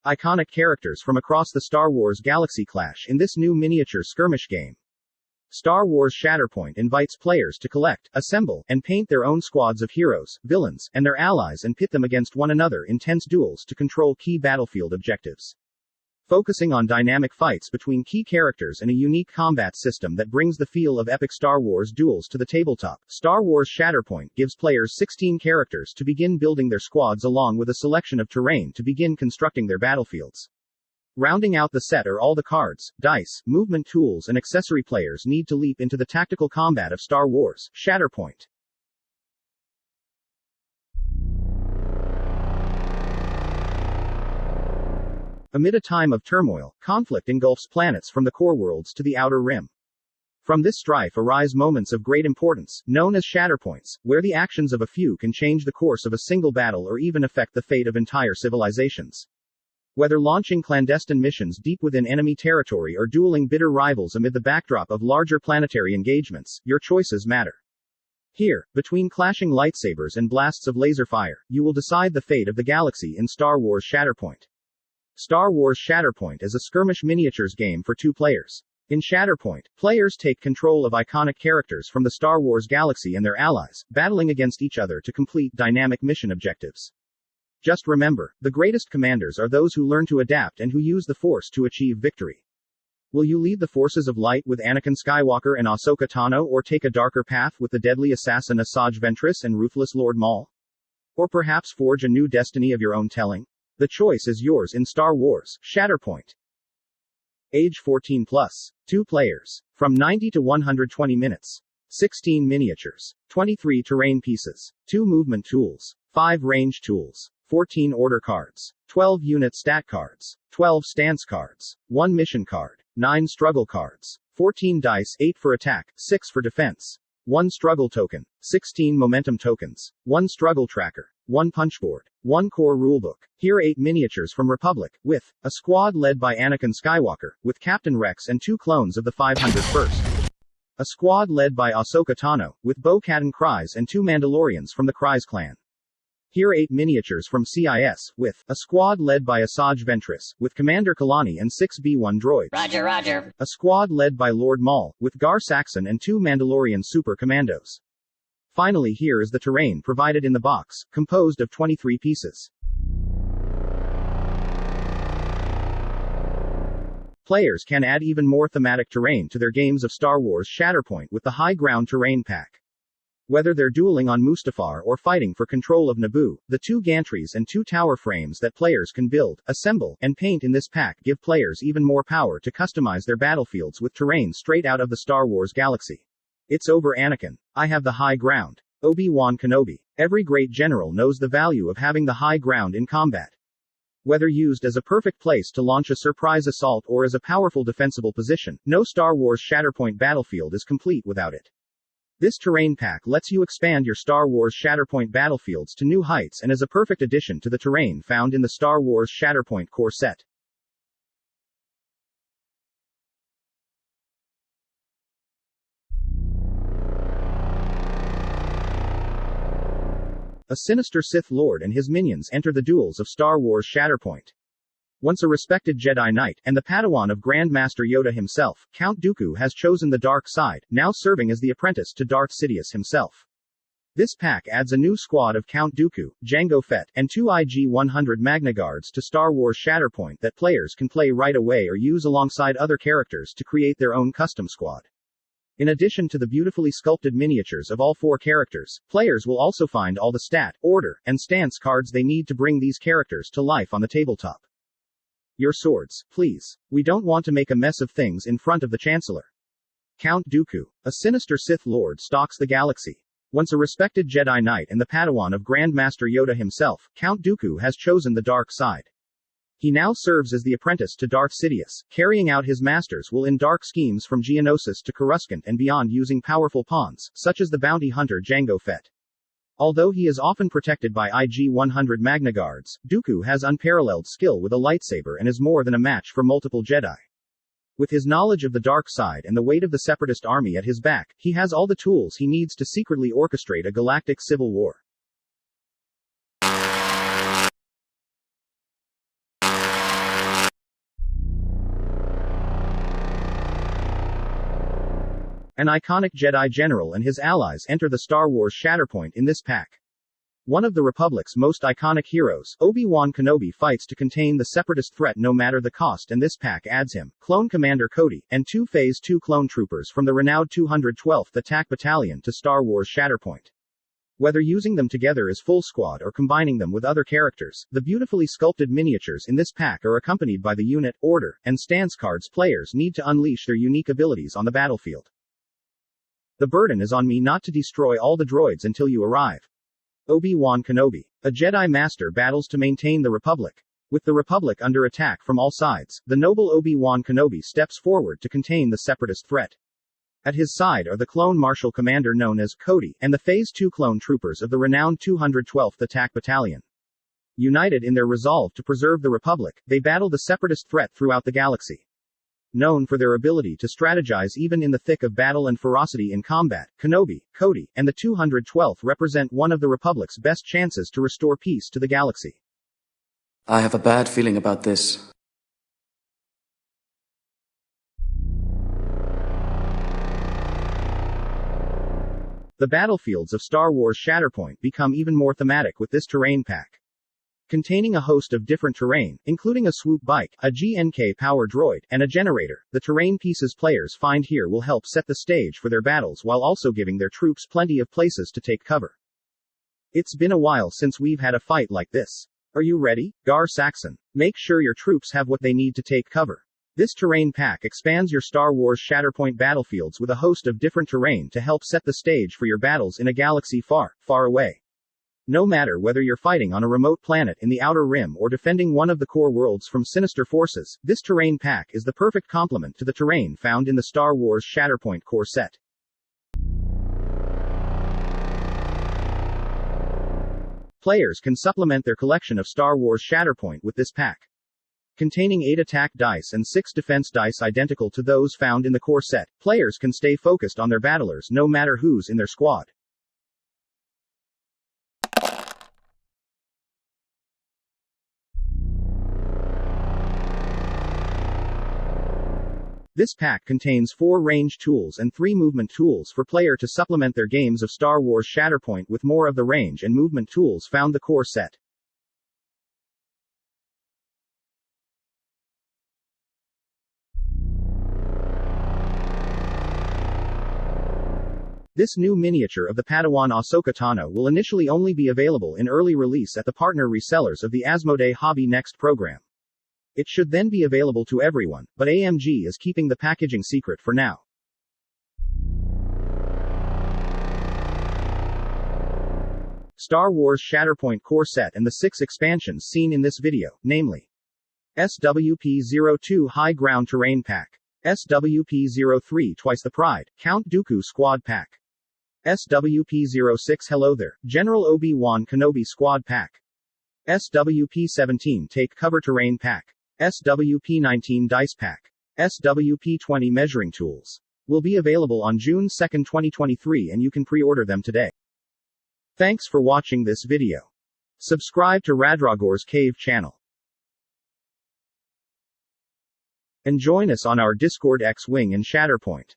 Iconic characters from across the Star Wars galaxy clash in this new miniature skirmish game. Star Wars Shatterpoint invites players to collect, assemble, and paint their own squads of heroes, villains, and their allies and pit them against one another in tense duels to control key battlefield objectives. Focusing on dynamic fights between key characters and a unique combat system that brings the feel of epic Star Wars duels to the tabletop, Star Wars Shatterpoint gives players 16 characters to begin building their squads along with a selection of terrain to begin constructing their battlefields. Rounding out the set are all the cards, dice, movement tools and accessory players need to leap into the tactical combat of Star Wars Shatterpoint. Amid a time of turmoil, conflict engulfs planets from the core worlds to the outer rim. From this strife arise moments of great importance, known as Shatterpoints, where the actions of a few can change the course of a single battle or even affect the fate of entire civilizations. Whether launching clandestine missions deep within enemy territory or dueling bitter rivals amid the backdrop of larger planetary engagements, your choices matter. Here, between clashing lightsabers and blasts of laser fire, you will decide the fate of the galaxy in Star Wars Shatterpoint. Star Wars Shatterpoint is a skirmish miniatures game for 2 players. In Shatterpoint, players take control of iconic characters from the Star Wars galaxy and their allies, battling against each other to complete dynamic mission objectives. Just remember, the greatest commanders are those who learn to adapt and who use the Force to achieve victory. Will you lead the forces of light with Anakin Skywalker and Ahsoka Tano, or take a darker path with the deadly assassin Asajj Ventress and ruthless Lord Maul? Or perhaps forge a new destiny of your own telling? The choice is yours in Star Wars Shatterpoint. Age 14 plus. 2 players. From 90 to 120 minutes. 16 miniatures. 23 terrain pieces. 2 movement tools. 5 range tools. 14 order cards. 12 unit stat cards. 12 stance cards. 1 mission card. 9 struggle cards. 14 dice, 8 for attack, 6 for defense. 1 struggle token. 16 momentum tokens. 1 struggle tracker. 1 punchboard. 1 core rulebook. Here 8 miniatures from Republic, with a squad led by Anakin Skywalker, with Captain Rex and 2 clones of the 501st. A squad led by Ahsoka Tano, with Bo-Katan Kryze and 2 Mandalorians from the Kryze clan. Here 8 miniatures from CIS, with a squad led by Asajj Ventress, with Commander Kalani and 6 B-1 droids. Roger, roger. A squad led by Lord Maul, with Gar Saxon and 2 Mandalorian super commandos. Finally, here is the terrain provided in the box, composed of 23 pieces. Players can add even more thematic terrain to their games of Star Wars Shatterpoint with the High Ground Terrain Pack. Whether they're dueling on Mustafar or fighting for control of Naboo, the 2 gantries and 2 tower frames that players can build, assemble, and paint in this pack give players even more power to customize their battlefields with terrain straight out of the Star Wars galaxy. It's over, Anakin. I have the high ground. Obi-Wan Kenobi. Every great general knows the value of having the high ground in combat. Whether used as a perfect place to launch a surprise assault or as a powerful defensible position, no Star Wars Shatterpoint battlefield is complete without it. This terrain pack lets you expand your Star Wars Shatterpoint battlefields to new heights and is a perfect addition to the terrain found in the Star Wars Shatterpoint core set. A sinister Sith Lord and his minions enter the duels of Star Wars Shatterpoint. Once a respected Jedi Knight, and the Padawan of Grand Master Yoda himself, Count Dooku has chosen the dark side, now serving as the apprentice to Darth Sidious himself. This pack adds a new squad of Count Dooku, Jango Fett, and 2 IG-100 Magna Guards to Star Wars Shatterpoint that players can play right away or use alongside other characters to create their own custom squad. In addition to the beautifully sculpted miniatures of all 4 characters, players will also find all the stat, order, and stance cards they need to bring these characters to life on the tabletop. Your swords, please. We don't want to make a mess of things in front of the Chancellor. Count Dooku, a sinister Sith Lord, stalks the galaxy. Once a respected Jedi Knight and the Padawan of Grand Master Yoda himself, Count Dooku has chosen the dark side. He now serves as the apprentice to Darth Sidious, carrying out his master's will in dark schemes from Geonosis to Coruscant and beyond using powerful pawns, such as the bounty hunter Jango Fett. Although he is often protected by IG-100 Magna Guards, Dooku has unparalleled skill with a lightsaber and is more than a match for multiple Jedi. With his knowledge of the dark side and the weight of the Separatist army at his back, he has all the tools he needs to secretly orchestrate a galactic civil war. An iconic Jedi general and his allies enter the Star Wars Shatterpoint in this pack. One of the Republic's most iconic heroes, Obi-Wan Kenobi, fights to contain the Separatist threat no matter the cost, and this pack adds him, Clone Commander Cody, and 2 Phase 2 clone troopers from the renowned 212th Attack Battalion to Star Wars Shatterpoint. Whether using them together as full squad or combining them with other characters, the beautifully sculpted miniatures in this pack are accompanied by the unit, order, and stance cards players need to unleash their unique abilities on the battlefield. The burden is on me not to destroy all the droids until you arrive. Obi-Wan Kenobi. A Jedi Master battles to maintain the Republic. With the Republic under attack from all sides, the noble Obi-Wan Kenobi steps forward to contain the Separatist threat. At his side are the clone marshal commander known as Cody, and the Phase 2 clone troopers of the renowned 212th Attack Battalion. United in their resolve to preserve the Republic, they battle the Separatist threat throughout the galaxy. Known for their ability to strategize even in the thick of battle and ferocity in combat, Kenobi, Cody, and the 212th represent one of the Republic's best chances to restore peace to the galaxy. I have a bad feeling about this. The battlefields of Star Wars Shatterpoint become even more thematic with this terrain pack. Containing a host of different terrain, including a swoop bike, a GNK power droid, and a generator, the terrain pieces players find here will help set the stage for their battles while also giving their troops plenty of places to take cover. It's been a while since we've had a fight like this. Are you ready, Gar Saxon? Make sure your troops have what they need to take cover. This terrain pack expands your Star Wars Shatterpoint battlefields with a host of different terrain to help set the stage for your battles in a galaxy far, far away. No matter whether you're fighting on a remote planet in the Outer Rim or defending one of the core worlds from sinister forces, this terrain pack is the perfect complement to the terrain found in the Star Wars Shatterpoint core set. Players can supplement their collection of Star Wars Shatterpoint with this pack. Containing 8 attack dice and 6 defense dice identical to those found in the core set, players can stay focused on their battlers no matter who's in their squad. This pack contains 4 range tools and 3 movement tools for player to supplement their games of Star Wars Shatterpoint with more of the range and movement tools found the core set. This new miniature of the Padawan Ahsoka Tano will initially only be available in early release at the partner resellers of the Asmodee Hobby Next program. It should then be available to everyone, but AMG is keeping the packaging secret for now. Star Wars Shatterpoint core set and the 6 expansions seen in this video, namely SWP-02 High Ground Terrain Pack, SWP-03 Twice the Pride, Count Dooku Squad Pack, SWP-06 Hello There, General Obi-Wan Kenobi Squad Pack, SWP-17 Take Cover Terrain Pack, SWP-19 Dice Pack, SWP-20 Measuring Tools. Will be available on June 2, 2023, and you can pre-order them today. Thanks for watching this video. Subscribe to Radragor's Cave channel. And join us on our Discord X-Wing and Shatterpoint.